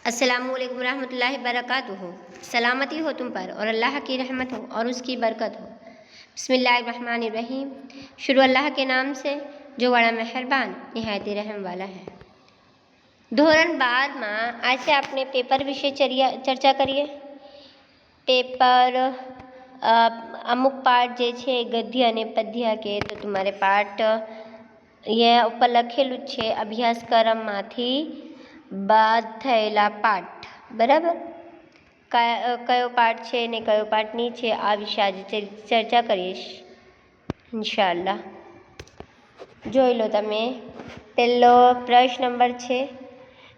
अस्सलामुअलैकुम रहमतुल्लाहि बरकातुहू। सलामती हो तुम पर और अल्लाह की रहमत हो और उसकी बरकत हो। बिस्मिल्लाहिर्रहमानिर्रहीम। शुरू अल्लाह के नाम से जो बड़ा मेहरबान निहायत रहम वाला है। ધોરણ 12 માં આજે આપણે પેપર વિશે ચર્ચા કરીએ। પેપર અમુક પાર્ટ જે છે ગદ્ય અને પદ્ય કે તો તમારે પાર્ટ અહીંયા ઉપર લખેલું જ છે અભ્યાસક્રમમાંથી બાદ થયેલા પાઠ, બરાબર? કયો પાઠ છે ને કયો પાઠ નહીં છે આ વિશે આજે ચર્ચા કરીશ ઇન્શાઅલ્લાહ। જોઈ લો તમે, પહેલો પ્રશ્ન નંબર છે,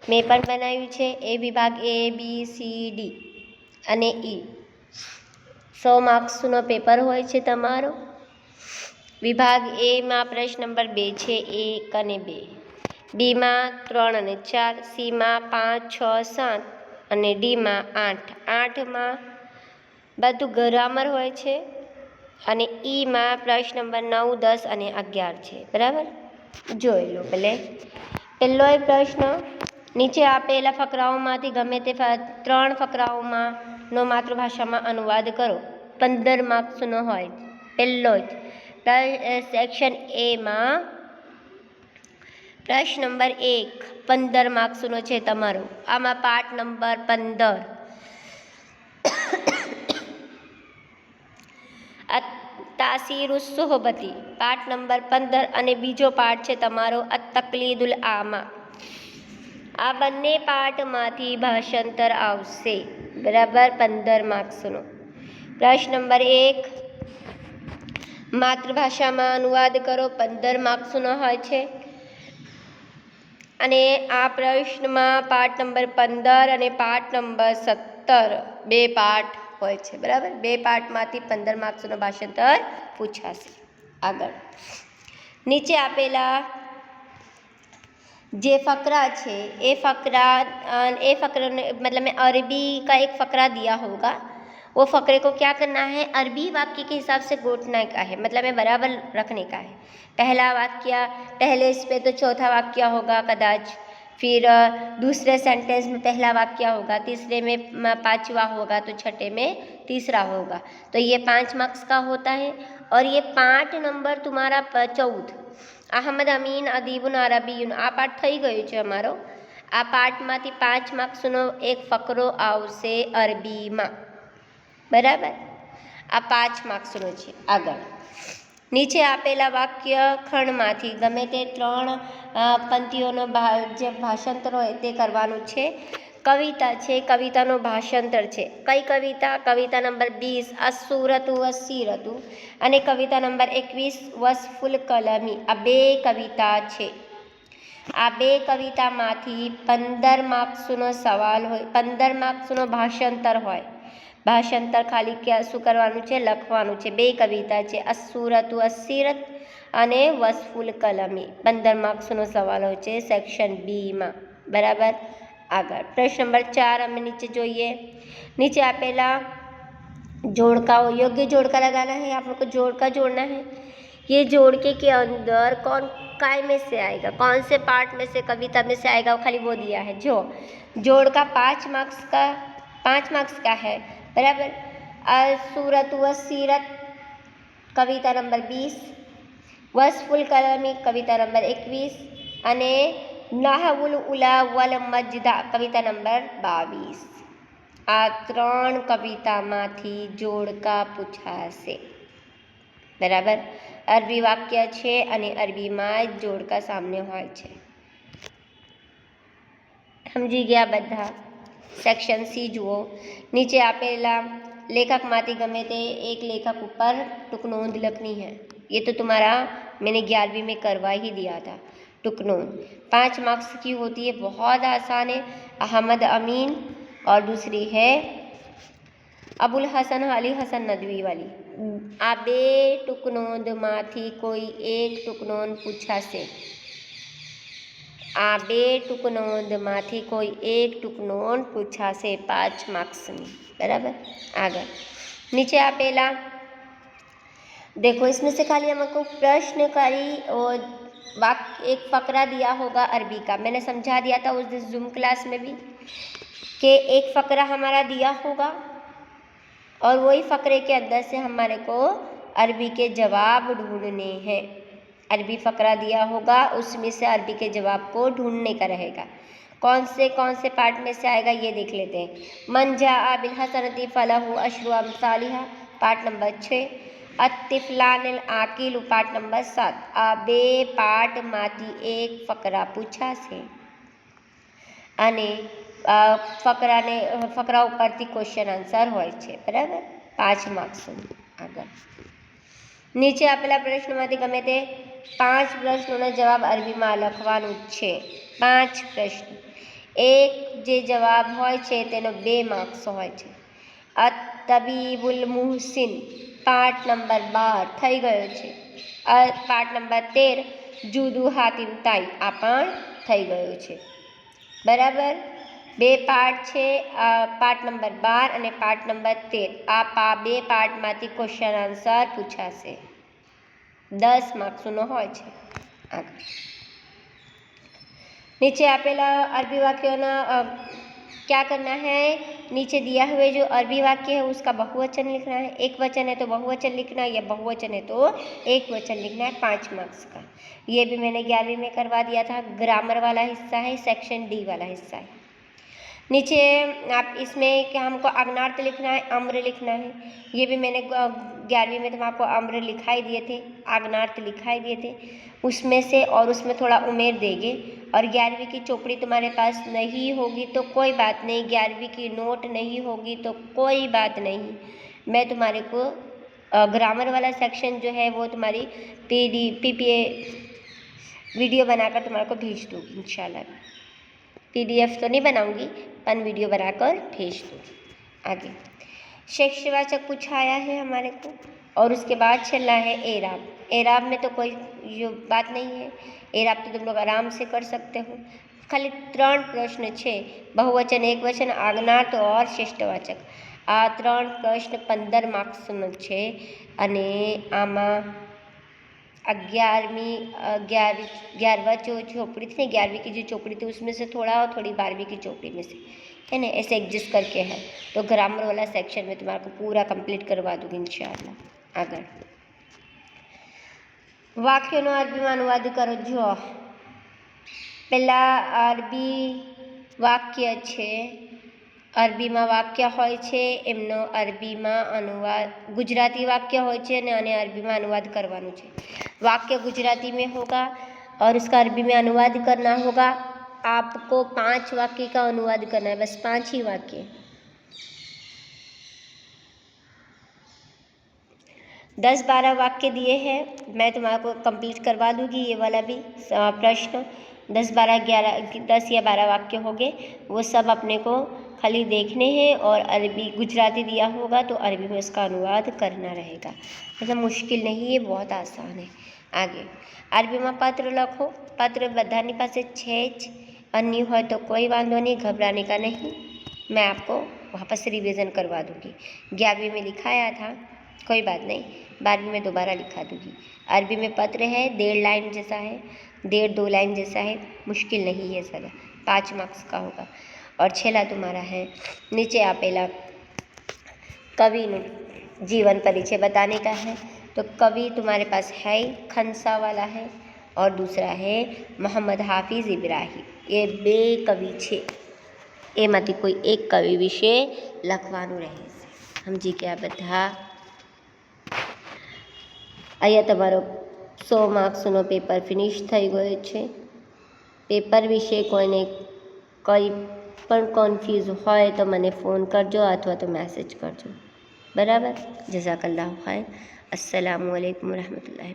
મેં પણ બનાવ્યું છે। એ વિભાગ ABCD અને E 100 માર્ક્સનો પેપર હોય છે તમારો। વિભાગ A માં પ્રશ્ન નંબર 2 છે 1 અને 2, B માં 3 અને 4, C માં 5, 6, 7 અને D માં 8। 8 માં બધું ગ્રામર હોય છે અને E માં પ્રશ્ન નંબર 9, 10 અને 11 છે, બરાબર? જોઈ લો પહેલો એ પ્રશ્ન, નીચે આપેલા ફકરાઓમાંથી ગમે તે 3 ફકરાઓમાંનો માતૃભાષામાં અનુવાદ કરો। 15 માર્ક્સનો હોય। પહેલો જ સેક્શન A માં પ્રશ્ન નંબર 1 15 માર્ક્સનો છે તમારો। આમાં પાઠ નંબર 15 તાસીરુસ સુહબતી, પાઠ નંબર 15 અને બીજો પાઠ છે તમારો અતકલીદુલ આમા। આ બંને પાઠમાંથી ભાષાંતર આવશે, બરાબર? 15 માર્ક્સનો। પ્રશ્ન નંબર 1 માતૃભાષામાં અનુવાદ કરો, 15 માર્ક્સનો હોય છે અને આ પ્રશ્નમાં પાઠ નંબર 15 અને પાઠ નંબર 17 બે પાઠ હોય છે, બરાબર? બે પાઠમાંથી 15 માર્ક્સનું ભાષાંતર પૂછાશે। આગળ નીચે આપેલા જે फकरा છે એ फकरा मतलब में अरबी का एक फकरा दिया होगा, वो फकरे को क्या करना है, अरबी वाक्य के हिसाब से गोटने का है, मतलब में बराबर रखने का है। पहला वाक्य पहले इस पे तो चौथा वाक्य होगा कदाच, फिर दूसरे सेंटेंस में पहला वाक्य होगा, तीसरे में 5वां होगा, तो छठे में तीसरा होगा। तो ये 5 मार्क्स का होता है। और ये पाठ नंबर तुम्हारा 14 अहमद अमीन अदीबुन अरबीयुन आ पाठ થઈ ગયો છે અમારો। આ પાઠમાંથી 5 માર્ક્સનો એક ફકરો આવશે અરબીમાં, બરાબર? આ 5 માર્ક્સનો છે। આગળ નીચે આપેલા વાક્ય ખંડમાંથી ગમે તે 3 પંક્તિઓનો જે ભાષાંતર હોય તે કરવાનું છે। કવિતા છે, કવિતાનું ભાષાંતર છે। કઈ કવિતા? કવિતા નંબર 20 અસૂરતુ વસીરતુ અને કવિતા નંબર 21 વસફુલ કલમી। આ બે કવિતા છે। આ બે કવિતામાંથી 15 માર્ક્સનો સવાલ હોય, 15 માર્ક્સનો ભાષાંતર હોય। ભાષાંતર ખાલી શું કરવાનું છે? લખવાનું છે। બે કવિતા છે, અસૂરતુ અસીરત અને વસફુલ કલમી। 15 માર્ક્સનો સવાલ હોય છે સેક્શન B માં, બરાબર? આગળ પ્રશ્ન નંબર 4 અમે नीचे જોઈએ। नीचे આપેલા जोड़काओं, योग्य जोड़का लगाना है, आप लोग को जोड़का जोड़ना है। ये जोड़के के अंदर कौन काय में से आएगा, कौन से पार्ट में से कविता में से आएगा, वो खाली वो दिया है। जो जोड़का 5 मार्क्स का है, बराबर? सूरत व सीरत कविता नंबर 20, वसफुल कलमी कविता नंबर 21 અને નાહવુલ ઉલા વલ મજદા કવિતા નંબર 22। આ 3 કવિતામાંથી જોડકા પૂછાશે, બરાબર? અરબી વાક્ય છે અને અરબીમાં જ જોડકા સામે હોય છે। સમજી ગયા બધા? સેક્શન C જુઓ। નીચે આપેલા लेखकમાંથી गमे ते एक लेखक ऊपर टुकनोंद लिखनी है। ये तो तुम्हारा मैंने 11वीं में करवा ही दिया था। टुकनोंद 5 मार्क्स की होती है, बहुत आसान है। अहमद अमीन और दूसरी है अबुल हसन अली हसन नदवी वाली। आ बे टुकनोंद माथी कोई एक टुकनोंद पूछाશે। आ बे टुकनोंद माथी कोई एक टुकनोंद पूछाશે 5 मार्क्सनी, बराबर? आगे नीचे आपेला देखो, इसमें से खाली हमको प्रश्नकारी और एक फकरा दिया होगा अरबी का, मैंने समझा दिया था उस दिन जूम क्लास में भी। कि एक फ़करा हमारा दिया होगा और वही फ़करे के अंदर से हमारे को अरबी के जवाब ढूंढने हैं। अरबी फ़करा दिया होगा, उसमें से अरबी के जवाब को ढूंढने का रहेगा। कौन से पार्ट में से आएगा ये देख लेते हैं। मन जाअ बिल हसनति फलहु अशरु अम्सालिहा, पार्ट नंबर 6। अत्तिफलानिल आकिल, पार्ट नंबर 7। बे पार्ट माती एक फ़करा पूछा से અને ફકરા ઉપરથી ક્વેશ્ચન આન્સર હોય છે, બરાબર, 5 માર્ક્સનું। આગળ નીચે આપેલા પ્રશ્નોમાંથી ગમે તે 5 પ્રશ્નોના જવાબ અરબીમાં લખવાનું છે। 5 પ્રશ્ન, એક જે જવાબ હોય છે તેનો 2 માર્ક્સ હોય છે। અતબીબુલ મુહસિન, પાર્ટ નંબર 12 થઈ ગયો છે। પાર્ટ નંબર 13 જુદુ હાતિમ તાઈ, આ પણ થઈ ગયું છે, બરાબર। 2 પાર્ટ છે, પાર્ટ નંબર 12 અને પાર્ટ નંબર 13। આ 2 પાર્ટમાંથી ક્વેશ્ચન આન્સર પૂછાશે, 10 માર્ક્સનો હોય છે। આગળ नीचे आपेला अरबी वाक्यों क्या करना है, नीचे दिया हुए जो अरबी वाक्य है उसका बहुवचन लिखना है। एक वचन है तो बहुवचन लिखना है, या बहुवचन है तो एक वचन लिखना है, 5 मार्क्स का। ये भी मैंने 11वीं में करवा दिया था। ग्रामर वाला हिस्सा है, सेक्शन डी वाला हिस्सा है। नीचे आप इसमें क्या हमको अग्नार्थ लिखना है, अम्र लिखना है। ये भी मैंने 11वीं में तो आपको अम्र लिखाई दिए थे, अग्नार्थ लिखाई दिए थे उसमें से, और उसमें थोड़ा उमेर देंगे। और 11वीं की चोपड़ी तुम्हारे पास नहीं होगी तो कोई बात नहीं, 11वीं की नोट नहीं होगी तो कोई बात नहीं, मैं तुम्हारे को ग्रामर वाला सेक्शन जो है वो तुम्हारी पीपीए वीडियो बनाकर तुम्हारे को भेज दूँगी इंशाल्लाह। PDF तो नहीं बनाऊंगी, पर वीडियो बनाकर भेज दूँगी। आगे शेषवाचक पूछाया है हमारे को, और उसके बाद चलना है एराब। एराब में तो कोई जो बात नहीं है, एराब तो तुम लोग आराम से कर सकते हो। खाली 3 प्रश्न છે, बहुवचन, एक वचन, आज्ञार्थ और श्रेष्ठवाचक। आ 3 प्रश्न 15 मार्क्सનો છે અને આમાં 11वीं जो चोपड़ी थी, 11वीं की जो चोपड़ी थी उसमें से थोड़ा और थोड़ी 12वीं की चोपड़ी में से, है ना, ऐसे एडजस्ट करके है। तो ग्रामर वाला सेक्शन में तुम्हारे को पूरा कंप्लीट करवा दूँगी इंशाअल्लाह। आगे वाक्यों अरबी में अनुवाद करो। जो पहला अरबी वाक्य है, अरबी में वाक्य होय छे, एमनो अरबी में अनुवाद, गुजराती वाक्य होय छे ने आने अरबी में अनुवाद करवानो छे। वाक्य गुजराती में होगा और उसका अरबी में अनुवाद करना होगा। आपको 5 वाक्य का अनुवाद करना है, बस 5 ही वाक्य। 10-12 वाक्य दिए हैं, मैं तुम्हारे को कंप्लीट करवा दूंगी ये वाला भी प्रश्न। 10 या 12 वाक्य हो गए, वो सब अपने को खाली देखने हैं, और अरबी गुजराती दिया होगा तो अरबी में उसका अनुवाद करना रहेगा। ऐसा मुश्किल नहीं है, बहुत आसान है। आगे अरबी में पत्र लखो। पत्र बधानी पासे छे ज, अन्य हो तो कोई वांधो नहीं, घबराने का नहीं, मैं आपको वापस रिवीजन करवा दूँगी। 11वीं में लिखाया था, कोई बात नहीं, 12वीं में दोबारा लिखा दूँगी। अरबी में पत्र है, 1.5 लाइन जैसा है, 1.5-2 लाइन जैसा है, मुश्किल नहीं है सर, 5 मार्क्स का होगा। और छेला तुम्हारा है, नीचे आपेला कवि जीवन परिचय बताने का है। तो कवि तुम्हारे पास है खनसा वाला है, और दूसरा है मोहम्मद हाफिज़ इब्राहिम। ये 2 कवि छे, एमांथी कोई एक कवि विषे लखवानुं रहेशे। समझी गया बधा? अहींया तमारो 100 मार्क्सनो पेपर फिनिश थई गयो छे। पेपर विषे कोईने कोई पण कन्फ्यूज होय तो मने फोन करजो अथवा तो मैसेज करजो, बराबर। जज़ाकल्लाहु खैर। अस्सलामु अलैकुम रहमतुल्लाहि।